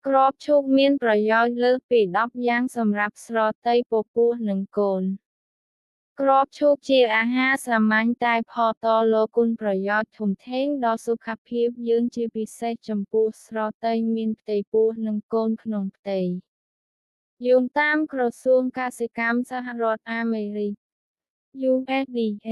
ក្របឈូកមានប្រយោជន៍លើសពី10យ៉ាងសម្រាប់ស្រទៃពពោះនិងកូនក្របឈូកជាអាហារសាមញ្ញតែផ្ដល់នូវគុណប្រយោជន៍ធំធេងដល់សុខភាពយើងជាពិសេសចំពោះស្រទៃមានផ្ទៃពោះនិងកូនក្នុងផ្ទៃយោងតាមក្រសួងកសិកម្មសហរដ្ឋអាមេរិក USDA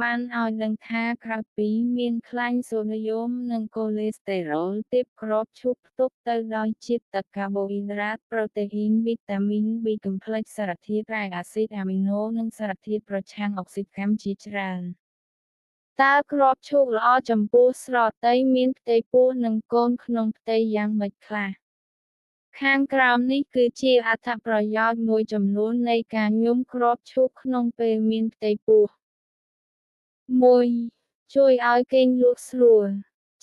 បានឲ្យដឹងថាក្រៅពីមានខ្លាញ់សូឌីយ៉ូមនិងកូលេស្តេរ៉ុលទាបគ្រាប់ឈូកផ្ទុកទៅដោយជាតិទឹកកាបូអ៊ីដ្រាតប្រូតេអ៊ីនវីតាមីន B កំភ្លេចសារធាតុរ៉ែអាស៊ីតអាមីណូនិងសារធាតុប្រឆាំងអុកស៊ីតកម្មជាច្រើនតើគ្រាប់ឈូកល្អចំពោះស្រទៃមានផ្ទៃពោះនិងកូនក្នុងផ្ទៃយ៉ាងម៉េចខ្លះខាងក្រោមនេះគឺជាអត្ថប្រយោជន៍មួយចំនួននៃការញុំគ្រាប់ឈូកក្នុងពេលមានផ្ទៃពោះ 1. ជួយឲ្យគេងលក់ស្រួល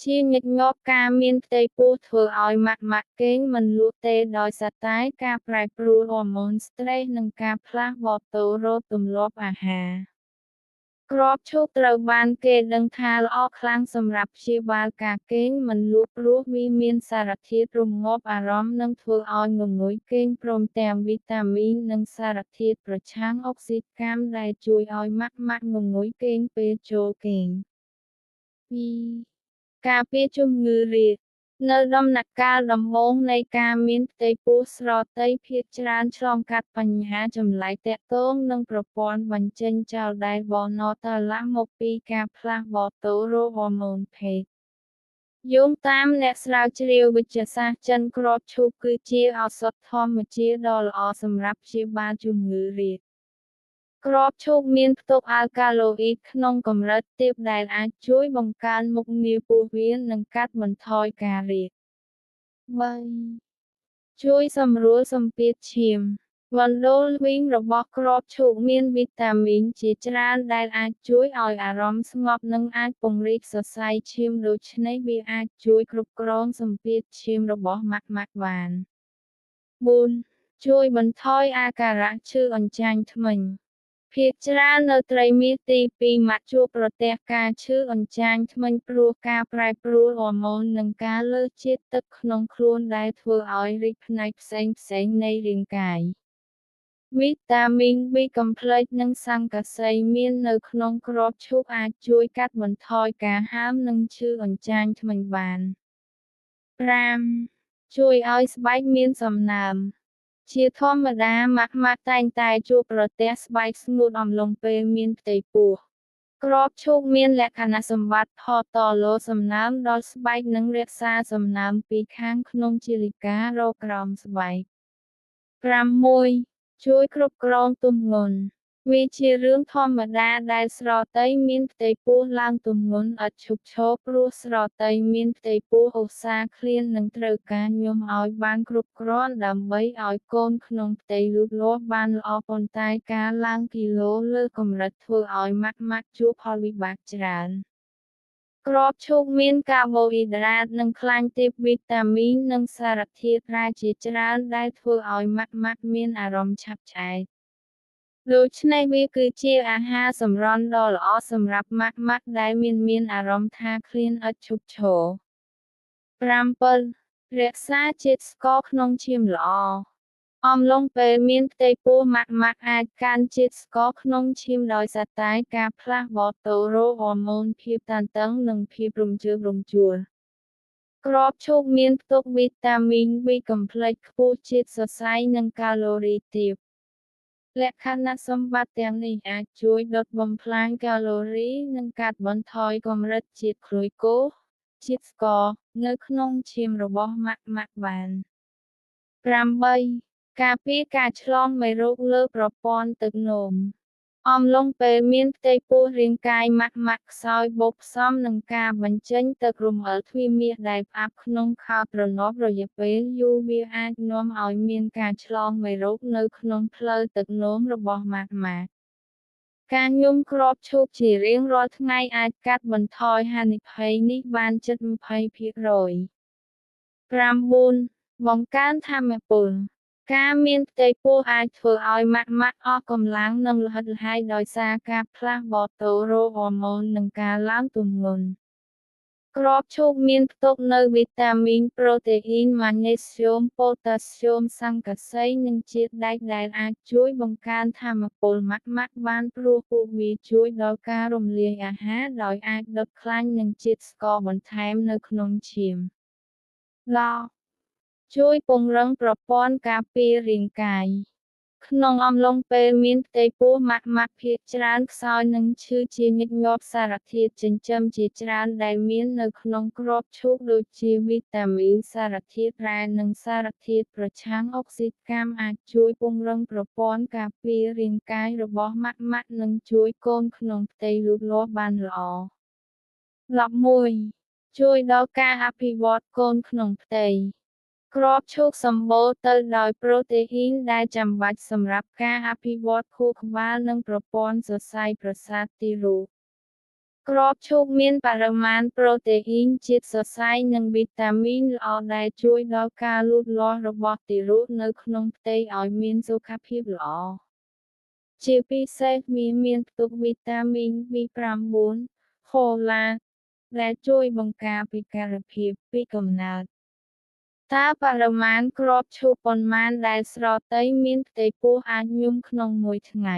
ជាញឹកញាប់ការមានផ្ទៃពោះធ្វើឲ្យម៉ាក់គេងមិនលក់ទេដោយសារតែការប្រែប្រួលហូម៉ូនស្ត្រេសនិងការផ្លាស់ប្តូររទម្លាប់អាហារគ្រាប់ឈូកត្រូវបានគេដឹងថាល្អខ្លាំងសម្រាប់ព្យាបាលការគេងមិនលក់ព្រោះវាមានសារធាតុរងាប់អារម្មណ៍និងធ្វើឲ្យងងុយគេងព្រមទាំងវីតាមីននិងសារធាតុប្រឆាំងអុកស៊ីតកម្មដែលជួយឲ្យម៉ាក់ងងុយគេងពេលចូលគេង 2. ការពារជំងឺរាគនៅដំណាក់កាលដំបូងនៃការមានផ្ទៃពោះស្រទៃភាគច្រើនឆ្លងកាត់បញ្ហាចម្លែកទាក់ទងនឹងប្រព័ន្ធបញ្ចេញចោលដែលបណ្ដោះតឡាស់មកពីការផ្លាស់ប្តូររោគហូម៉ូនភេទយោងតាមអ្នកស្រាវជ្រាវវិទ្យាសាស្ត្រចិនគ្រាប់ឈូកគឺជាឱសថធម្មជាតិដ៏ល្អសម្រាប់ព្យាបាលជំងឺរាគគ្រាប់ឈូកមានផ្ទុកអាល់កាឡូអ៊ីតក្នុងកម្រិតទាបដែលអាចជួយបង្កើនមុខងារពោះវៀននិងកាត់បន្ថយការរាគ 3. ជួយសម្រួលសម្ពាធឈាមមណ្ឌលវីងរបស់គ្រាប់ឈូកមានវីតាមីនជាច្រើនដែលអាចជួយឲ្យអារម្មណ៍ស្ងប់និងអាចពង្រីកសរសៃឈាមដូច្នេះវាអាចជួយគ្រប់គ្រងសម្ពាធឈាមរបស់ម៉ាក់បាន 4. ជួយបន្ថយអាការៈឈឺអញ្ចាញ់ធ្មេញភាគច្រើននៅត្រីមាសទី2ម៉ាក់ជួបប្រទះការឈឺអញ្ចាញ់ធ្មេញព្រោះការប្រែប្រួលហូម៉ូននិងការលើសជាតិទឹកក្នុងខ្លួនដែលធ្វើឲ្យរីកផ្នែកផ្សេងៗនៃរាងកាយវីតាមីន B កំភ្លេចនិងស័ង្កសីមាននៅក្នុងគ្រាប់ឈូកអាចជួយកាត់បន្ថយការហើមនិងឈឺអញ្ចាញ់ធ្មេញបាន 5. ជួយឲ្យស្បែកមានសំណើមជាធម្មតាម៉ាក់តែងតែជួបប្រទះស្បែកស្ងួតអំឡុងពេលមានផ្ទៃពោះគ្រាប់ឈូកមានលក្ខណៈសម្បត្តិថតឡូសំណើមដល់ស្បែកនិងរក្សាសំណើមពីខាងក្នុងជាលិការក្រោមស្បែក 6. ជួយគ្រប់គ្រងទម្ងន់វាជារឿងធម្មតាដែលស្រទៃមានផ្ទៃពោះឡើងទម្ងន់ឥតឈប់ឈរព្រោះស្រទៃមានផ្ទៃពោះឧស្សាហ៍ឃ្លាននិងត្រូវការញោមឲ្យបានគ្រប់គ្រាន់ដើម្បីឲ្យកូនក្នុងផ្ទៃលូតលាស់បានល្អប៉ុន្តែការឡើងគីឡូលើសកម្រិតធ្វើឲ្យម៉ាក់ជួបផលវិបាកច្រើនគ្រាប់ឈូកមានកាបូអ៊ីដ្រាតនិងខ្លាញ់ទាបវីតាមីននិងសារធាតុរ៉ែជាច្រើនដែលធ្វើឲ្យម៉ាក់មានអារម្មណ៍ឆាប់ឆ្អែតដូច្នេះវាគឺជាអាហារសម្រន់ដ៏ល្អសម្រាប់ម៉ាក់ដែលមានអារម្មណ៍ថាឃ្លានឥតឈប់ឈរ 7. រក្សាជាតិស្ករក្នុងឈាមល្អអំឡុងពេលមានផ្ទៃពោះម៉ាក់អាចកាន់ជាតិស្ករក្នុងឈាមដោយសារតែការផ្លាស់ប្តូររោគហូម៉ូនភាពតានតឹងនិងភាពរំជើបរំជួលគ្រាប់ឈូកមានផ្ទុកវីតាមីន B កំភ្លេចខ្ពស់ជាតិសរសៃនិងកាឡូរីទាបលក្ខណៈសម្បត្តិទាំងនេះអាចជួយដុតបំផ្លាញកាឡូរីនិងកាត់បន្ថយកម្រិតជាតិក្លូយកូសជាតិស្ករនៅក្នុងឈាមរបស់ម៉ាក់បាន 8. ការពារការឆ្លងមេរោគលើប្រព័ន្ធទឹកនោមអំឡុងពេលមានផ្ទៃពោះរាងកាយម៉ាក់ខ្សោយបូកផ្សំនឹងការបញ្ចេញទឹករំអិលទ្វារមាសដែលផ្អាប់ក្នុងខោត្រណប់រយៈពេលយូរវាអាចនាំឲ្យមានការឆ្លងមេរោគនៅក្នុងផ្លូវទឹកនោមរបស់ម៉ាក់ការញុំគ្រាប់ឈូកជារៀងរាល់ថ្ងៃអាចកាត់បន្ថយហានិភ័យនេះបានជិត 20% 9. បង្កើនថាមពលការមានផ្ទៃពោះអាចធ្វើឲ្យម៉ាក់អស់កម្លាំងនិងល្ហិតល្ហែងដោយសារការផ្លាស់ប្តូររោគហូម៉ូននិងការឡើងទម្ងន់ គ្រាប់ឈូកមានផ្ទុកនូវវីតាមីន ប្រូតេអ៊ីន ម៉ាញ៉េស្យូម ប៉ូតាស្យូម ស័ង្កសី និងជាតិដែកដែលអាចជួយបង្កើនថាមពលម៉ាក់ៗបានព្រោះពួកវាជួយដល់ការរំលាយអាហារដោយអាចដុតខ្លាញ់និងជាតិស្ករបន្ថែមនៅក្នុងឈាម ឡ ជួយពង្រឹងប្រព័ន្ធការពាររាងកាយ ក្នុងអំឡុងពេលមានផ្ទៃពោះម៉ាក់ៗភាគច្រើនខ្សោយនិងឈឺជាញឹកញាប់សារធាតុចិញ្ចឹមជាច្រើនដែលមាននៅក្នុងគ្រាប់ឈូកដូចជាវីតាមីនសារធាតុរ៉ែនិងសារធាតុប្រឆាំងអុកស៊ីតកម្មអាចជួយពង្រឹងប្រព័ន្ធការពាររាងកាយរបស់ម៉ាក់ៗនិងជួយកូនក្នុងផ្ទៃលូតលាស់បានល្អ 11. ជួយដល់ការអភិវឌ្ឍកូនក្នុងផ្ទៃ គ្រាប់ឈូកសម្បូរទៅដោយប្រូតេអ៊ីនដែលចាំបាច់សម្រាប់ការអភិវឌ្ឍខួរក្បាលនិងប្រព័ន្ធសរសៃប្រសាទទារក គ្រាប់ឈូកមានបរិមាណប្រូតេអ៊ីនជាតិសរសៃនិងវីតាមីនល្អដែលជួយដល់ការលូតលាស់របស់ទារកនៅក្នុងផ្ទៃឲ្យមានសុខភាពល្អ ជាពិសេសវាមានផ្ទុកវីតាមីន B9 ហ្វូឡាត ដែលជួយបង្ការពិការភាពពីកំណើត តើបរិមាណគ្រាប់ឈូកប៉ុន្មានដែលស្រទៃមានផ្ទៃពោះអាចញុំក្នុងមួយថ្ងៃ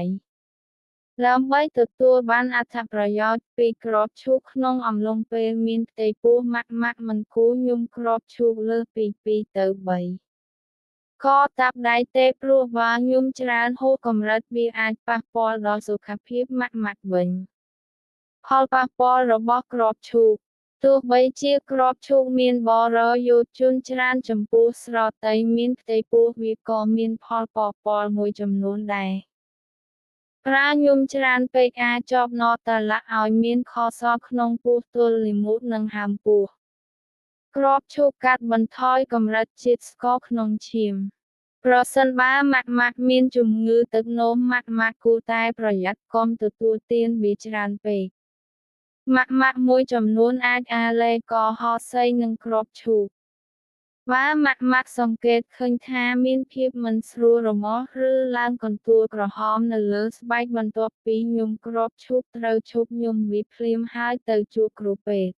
ដើម្បីទទួលបានអត្ថប្រយោជន៍ពីគ្រាប់ឈូកក្នុងអំឡុងពេលមានផ្ទៃពោះម៉ាក់ៗមិនគួរញុំគ្រាប់ឈូកលើសពី 2 ទៅ 3 ខតាប់ដៃទេព្រោះបើញុំច្រើនហួសកម្រិតវាអាចប៉ះពាល់ដល់សុខភាពម៉ាក់ៗវិញ ផលប៉ះពាល់របស់គ្រាប់ឈូក ទោះបីជាគ្រាប់ឈូកមានបរិយោជន៍ច្រើនចំពោះស្រទៃមានផ្ទៃពោះវាក៏មានផលប៉ះពាល់មួយចំនួនដែរ ប្រើញុំច្រើនពេកអាចជាប់ណតលាក់ឲ្យមានខសក្នុងពោះទល់លាមកនិងហើមពោះ គ្រាប់ឈូកកាត់បន្ថយកម្រិតជាតិស្ករក្នុងឈាម ប្រសិនបើម៉ាក់ៗមានជំងឺទឹកនោមម៉ាក់ៗគួរតែប្រយ័ត្នកុំទទួលទានវាច្រើនពេក ម៉ាក់ៗមួយចំនួនអាចអាឡែហ្កហោសីនឹងគ្រាប់ឈូក បើម៉ាក់ៗសង្កេតឃើញថាមានភាពមិនស្រួលរមាស់ឬឡើងកន្ទួលក្រហមនៅលើស្បែកបន្ទាប់ពីញុំគ្រាប់ឈូកត្រូវឈប់ញុំវាភ្លាមហើយទៅជួបគ្រូពេទ្យ